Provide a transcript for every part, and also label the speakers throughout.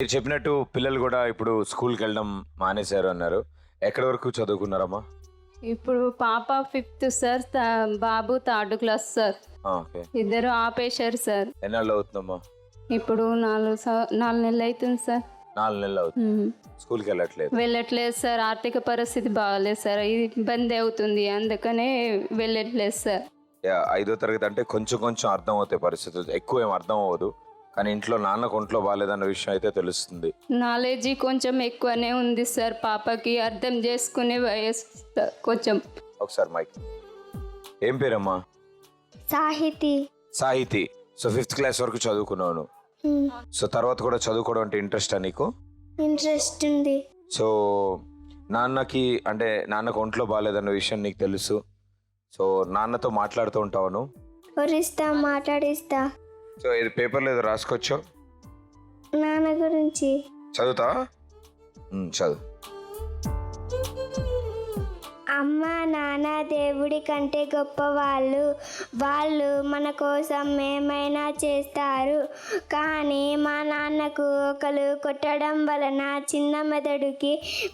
Speaker 1: మీరు చెప్పినట్టు పిల్లలు కూడా ఇప్పుడు స్కూల్కి వెళ్ళడం మానేశారు అన్నారు. ఎక్కడి వరకు చదువుకున్నారమ్మా?
Speaker 2: ఇప్పుడు పాప 5th సార్, బాబు 3rd క్లాస్ సార్.
Speaker 1: ఓకే.
Speaker 2: ఇద్దరు ఆపేశారు సార్.
Speaker 1: ఎన్నాళ్ళు అవుతుందమ్మా?
Speaker 2: ఇప్పుడు 4 నెలలు అవుతుంది సార్.
Speaker 1: 4 నెలలు అవుతుంది. స్కూల్కి వెళ్ళట్లేదు.
Speaker 2: వెళ్ళట్లేదు సార్. ఆర్థిక పరిస్థితి బాగాలేదు సార్. ఇబ్బంది అవుతుంది, అందుకనే వెళ్ళట్లేదు సార్.
Speaker 1: 5వ తరగతి అంటే కొంచెం కొంచెం అర్థం అవుతాయి పరిస్థితులు, ఎక్కువ ఏం అర్థం అవ్వదు. కానీ ఇంట్లో నాన్నకు ఒంట్లో బాగాలేదన్న విషయం అయితే తెలుస్తుంది.
Speaker 2: నాలెడ్జి కొంచెం ఎక్కువనే ఉంది సార్. పాపకి అర్థం చేసుకునే వయసు కొంచెం.
Speaker 1: ఒకసారి మైక్. ఏం పేరమ్మా?
Speaker 3: Sahiti.
Speaker 1: Sahiti. So 5th class వరకు చదువుకున్నావు. సో తర్వాత కూడా చదువుకోవడం అంటే ఇంట్రెస్టా నీకు?
Speaker 3: ఇంట్రెస్ట్ ఉంది.
Speaker 1: సో నాన్నకు ఒంట్లో బాగాలేదన్న విషయం నీకు తెలుసు. సో నాన్నతో మాట్లాడుతూ ఉంటావు?
Speaker 3: ఒరిస్తా, మాట్లాడిస్తా.
Speaker 1: సో ఇది పేపర్లో ఏదో రాసుకోవచ్చు.
Speaker 3: నాన్న గురించి
Speaker 1: చదువుతా? చదువు.
Speaker 3: అమ్మ నాన్న దేవుడి కంటే గొప్పవాళ్ళు. వాళ్ళు మన కోసం ఏమైనా చేస్తారు. కానీ మా నాన్నకు ఒకరు కొట్టడం వలన చిన్న మెదడుకి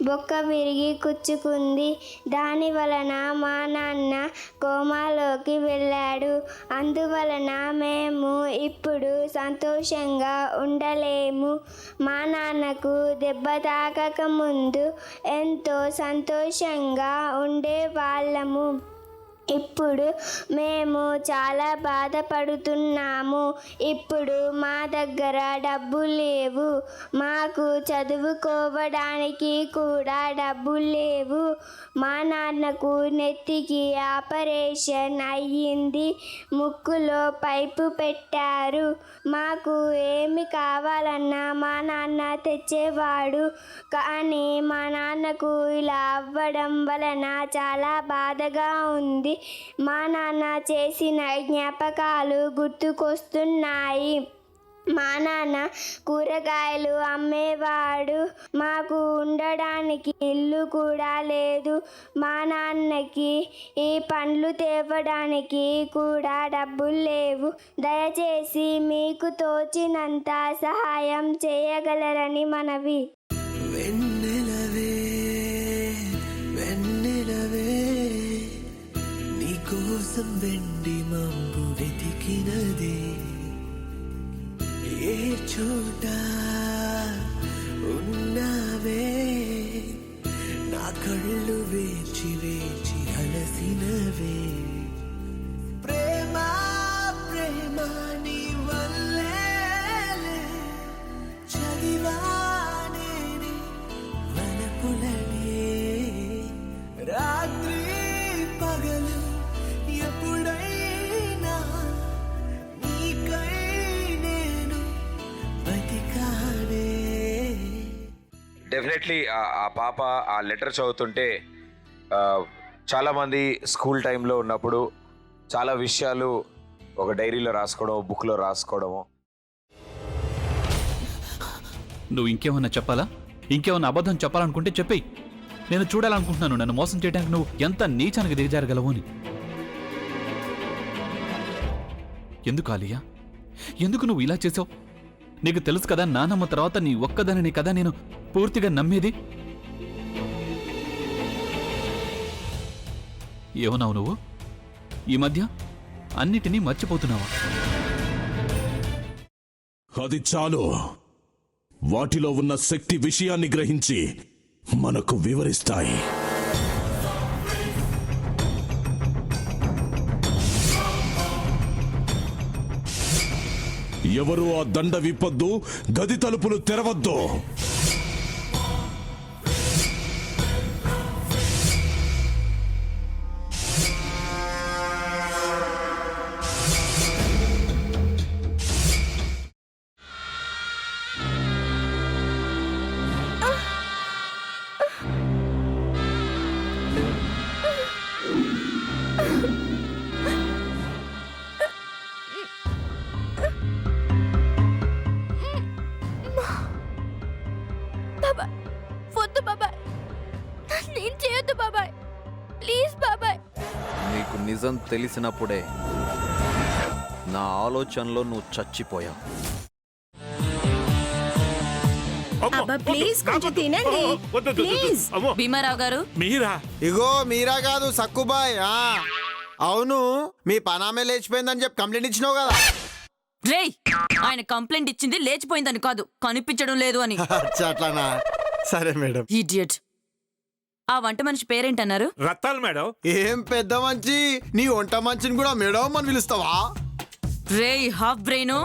Speaker 3: బొక్క విరిగి కుచ్చుకుంది. దాని వలన మా నాన్న కోమాలోకి వెళ్ళాడు. అందువలన మేము ఇప్పుడు సంతోషంగా ఉండలేము. మా నాన్నకు దెబ్బ తాకక ముందు ఎంతో సంతోషంగా ఉండేవాళ్ళము. ఇప్పుడు మేము చాలా బాధపడుతున్నాము. ఇప్పుడు మా దగ్గర డబ్బు లేవు. మాకు చదువుకోవడానికి కూడా డబ్బు లేవు. మా నాన్నకు నెత్తికి ఆపరేషన్ అయ్యింది. ముక్కులో పైపు పెట్టారు. మాకు ఏమి కావాలన్నా మా నాన్న తెచ్చేవాడు. కానీ మా నాన్నకు ఇలా అవ్వడం వలన చాలా బాధగా ఉంది. మా నాన్న చేసిన జ్ఞాపకాలు గుర్తుకొస్తున్నాయి. మా నాన్న కూరగాయలు అమ్మేవాడు. మాకు ఉండడానికి ఇల్లు కూడా లేదు. మా నాన్నకి ఈ పండ్లు తేవడానికి కూడా డబ్బులు లేవు. దయచేసి మీకు తోచినంత సహాయం చేయగలరని మనవి.
Speaker 4: కోసం వెండి మంబు వెతికినది ఏ చోట ఉన్నావే, నా కళ్ళు వేచి వేచి అలసినవే. ప్రేమ ప్రేమ నీ వల్లే చదివానే వనపులనే. రాత్రి పగలు ఎప్పుడైనా నీకై నేను బతికానే.
Speaker 1: డెఫినెట్లీ ఆ పాప ఆ లెటర్ చదువుతుంటే చాలామంది స్కూల్ టైంలో ఉన్నప్పుడు చాలా విషయాలు ఒక డైరీలో రాసుకోవడం, బుక్లో రాసుకోవడము.
Speaker 5: నువ్వు ఇంకేమన్నా చెప్పాలా? ఇంకేమన్నా అబద్ధం చెప్పాలనుకుంటే చెప్పేయి. నేను చూడాలనుకుంటున్నాను నన్ను మోసం చేయడానికి నువ్వు ఎంత నీచానికి దిగజారగలవు అని. ఎందుకు ఆలియా, ఎందుకు నువ్వు ఇలా చేసావు? నీకు తెలుసు కదా నానమ్మ తర్వాత నీ ఒక్కదానిని కదా నేను పూర్తిగా నమ్మేది. ఏమన్నావు నువ్వు? ఈ మధ్య అన్నిటినీ మర్చిపోతున్నావా?
Speaker 6: అది చాలు. వాటిలో ఉన్న శక్తి విషయాన్ని గ్రహించి మనకు వివరిస్తాయి. ఎవరు ఆ దండ విప్పొద్దు, గది తలుపులు తెరవద్దు.
Speaker 3: వద్దు బాబాయ్, నేను చేయొద్దు బాబాయ్, ప్లీజ్ బాబాయ్.
Speaker 7: నీకు నిజం తెలిసినప్పుడే నా ఆలోచనలో నువ్వు చచ్చిపోయావు.
Speaker 8: అబ్బా ప్లీజ్ కొంచెం తినండి ప్లీజ్.
Speaker 9: భీమారావు గారు
Speaker 6: మీరా?
Speaker 10: ఇగో మీరా కాదు సక్కుబాయ్. అవును, మీ పనామే లేచిపోయిందని చెప్పి కంప్లైంట్ ఇచ్చినావు కదా.
Speaker 9: రేయ్, ఆయన కంప్లైంట్ ఇచ్చింది లేచిపోయిందని కాదు, కనిపించడం లేదు అని.
Speaker 10: అచ్చా, అట్లానా? సరే మేడం.
Speaker 9: ఇడియట్. ఆ వంట మనిషి పేరేంటన్నారు?
Speaker 6: రత్తాలు మేడం.
Speaker 10: ఏం పెద్ద మంచి, నీ వంట మంచిని కూడా మేడం అని పిలుస్తావా?
Speaker 9: రేయ్ హాఫ్ బ్రెయిన్,